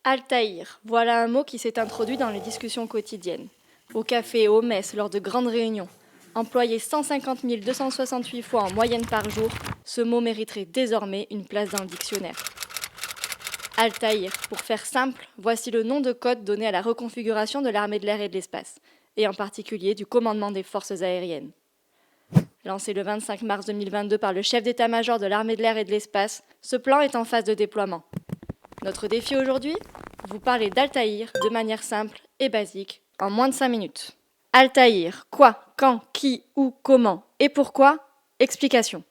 Altaïr, voilà un mot qui s'est introduit dans les discussions quotidiennes. Au café, aux messes, lors de grandes réunions. Employé 150 268 fois en moyenne par jour, ce mot mériterait désormais une place dans le dictionnaire. Altaïr, pour faire simple, voici le nom de code donné à la reconfiguration de l'armée de l'air et de l'espace, et en particulier du commandement des forces aériennes. Lancé le 25 mars 2022 par le chef d'état-major de l'armée de l'air et de l'espace, ce plan est en phase de déploiement. Notre défi aujourd'hui ? Vous parler d'Altaïr de manière simple et basique, en moins de 5 minutes. Altaïr, quoi, quand, qui, où, comment et pourquoi ? Explication.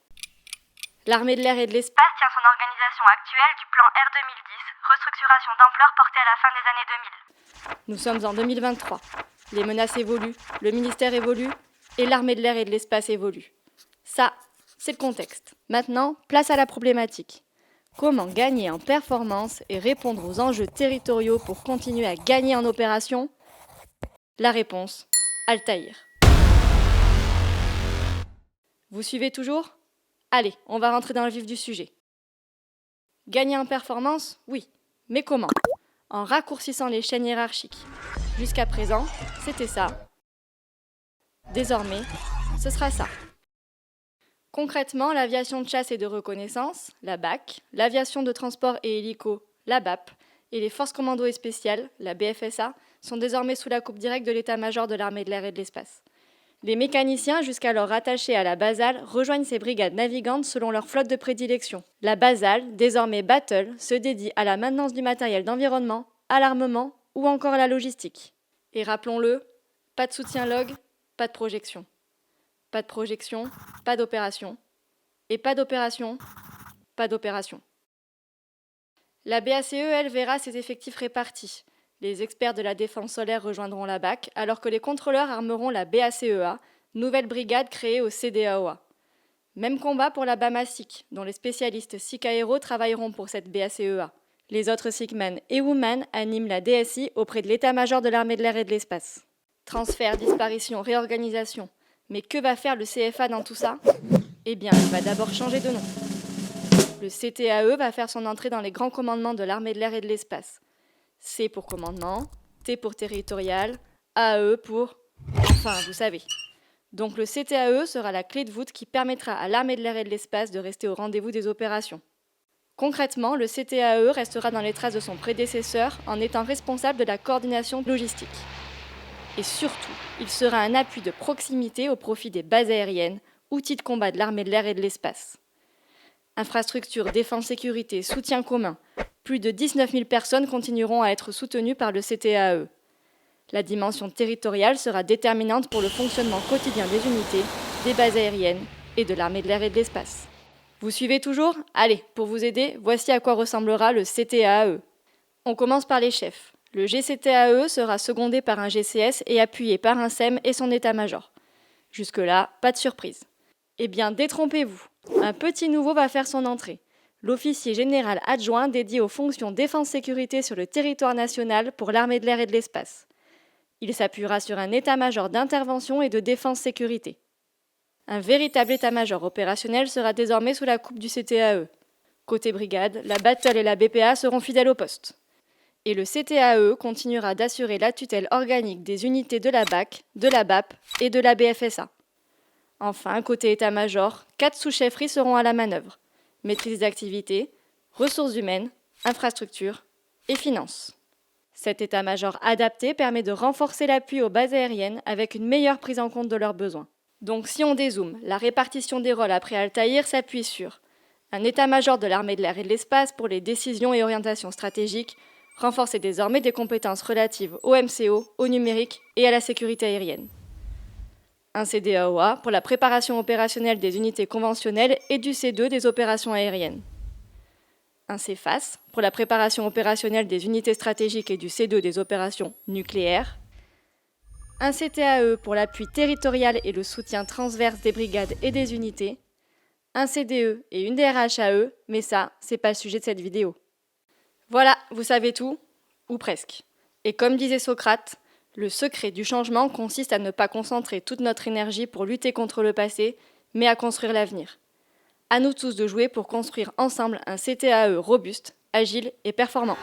L'armée de l'air et de l'espace tient son organisation actuelle du plan R 2010, restructuration d'ampleur portée à la fin des années 2000. Nous sommes en 2023. Les menaces évoluent, le ministère évolue et l'armée de l'air et de l'espace évolue. Ça, c'est le contexte. Maintenant, place à la problématique. Comment gagner en performance et répondre aux enjeux territoriaux pour continuer à gagner en opération ? La réponse, Altaïr. Vous suivez toujours ? Allez, on va rentrer dans le vif du sujet. Gagner en performance ? Oui. Mais comment ? En raccourcissant les chaînes hiérarchiques. Jusqu'à présent, c'était ça. Désormais, ce sera ça. Concrètement, l'aviation de chasse et de reconnaissance, la BAC, l'aviation de transport et hélico, la BAP, et les forces commando et spéciales, la BFSA, sont désormais sous la coupe directe de l'état-major de l'armée de l'air et de l'espace. Les mécaniciens, jusqu'alors rattachés à la Basale, rejoignent ces brigades navigantes selon leur flotte de prédilection. La Basale, désormais Battle, se dédie à la maintenance du matériel d'environnement, à l'armement ou encore à la logistique. Et rappelons-le, pas de soutien log, pas de projection. Pas de projection, pas d'opération. Et pas d'opération, pas d'opération. La BACE, elle, verra ses effectifs répartis. Les experts de la défense solaire rejoindront la BAC, alors que les contrôleurs armeront la BACEA, nouvelle brigade créée au CDAOA. Même combat pour la BAMASIC, dont les spécialistes SIC Aéro travailleront pour cette BACEA. Les autres SICMAN et Woman animent la DSI auprès de l'état-major de l'armée de l'air et de l'espace. Transfert, disparition, réorganisation. Mais que va faire le CFA dans tout ça ? Eh bien, il va d'abord changer de nom. Le CTAE va faire son entrée dans les grands commandements de l'armée de l'air et de l'espace. C pour commandement, T pour territorial, AE pour... Enfin, vous savez. Donc le CTAE sera la clé de voûte qui permettra à l'armée de l'air et de l'espace de rester au rendez-vous des opérations. Concrètement, le CTAE restera dans les traces de son prédécesseur en étant responsable de la coordination logistique. Et surtout, il sera un appui de proximité au profit des bases aériennes, outils de combat de l'armée de l'air et de l'espace. Infrastructure, défense, sécurité, soutien commun. Plus de 19 000 personnes continueront à être soutenues par le CTAE. La dimension territoriale sera déterminante pour le fonctionnement quotidien des unités, des bases aériennes et de l'armée de l'air et de l'espace. Vous suivez toujours ? Allez, pour vous aider, voici à quoi ressemblera le CTAE. On commence par les chefs. Le GCTAE sera secondé par un GCS et appuyé par un SEM et son état-major. Jusque-là, pas de surprise. Eh bien, détrompez-vous. Un petit nouveau va faire son entrée. L'officier général adjoint dédié aux fonctions défense-sécurité sur le territoire national pour l'armée de l'air et de l'espace. Il s'appuiera sur un état-major d'intervention et de défense-sécurité. Un véritable état-major opérationnel sera désormais sous la coupe du CTAE. Côté brigade, la Battle et la BPA seront fidèles au poste. Et le CTAE continuera d'assurer la tutelle organique des unités de la BAC, de la BAP et de la BFSA. Enfin, côté état-major, 4 sous-chefferies seront à la manœuvre. Maîtrise des activités, ressources humaines, infrastructures et finances. Cet état-major adapté permet de renforcer l'appui aux bases aériennes avec une meilleure prise en compte de leurs besoins. Donc si on dézoome, la répartition des rôles après Altaïr s'appuie sur un état-major de l'armée de l'air et de l'espace pour les décisions et orientations stratégiques, renforcer désormais des compétences relatives au MCO, au numérique et à la sécurité aérienne. Un CDAOA pour la préparation opérationnelle des unités conventionnelles et du C2 des opérations aériennes. Un CEFAS pour la préparation opérationnelle des unités stratégiques et du C2 des opérations nucléaires. Un CTAE pour l'appui territorial et le soutien transverse des brigades et des unités. Un CDE et une DRHAE, mais ça, c'est pas le sujet de cette vidéo. Voilà, vous savez tout, ou presque. Et comme disait Socrate, le secret du changement consiste à ne pas concentrer toute notre énergie pour lutter contre le passé, mais à construire l'avenir. À nous tous de jouer pour construire ensemble un CTAE robuste, agile et performant.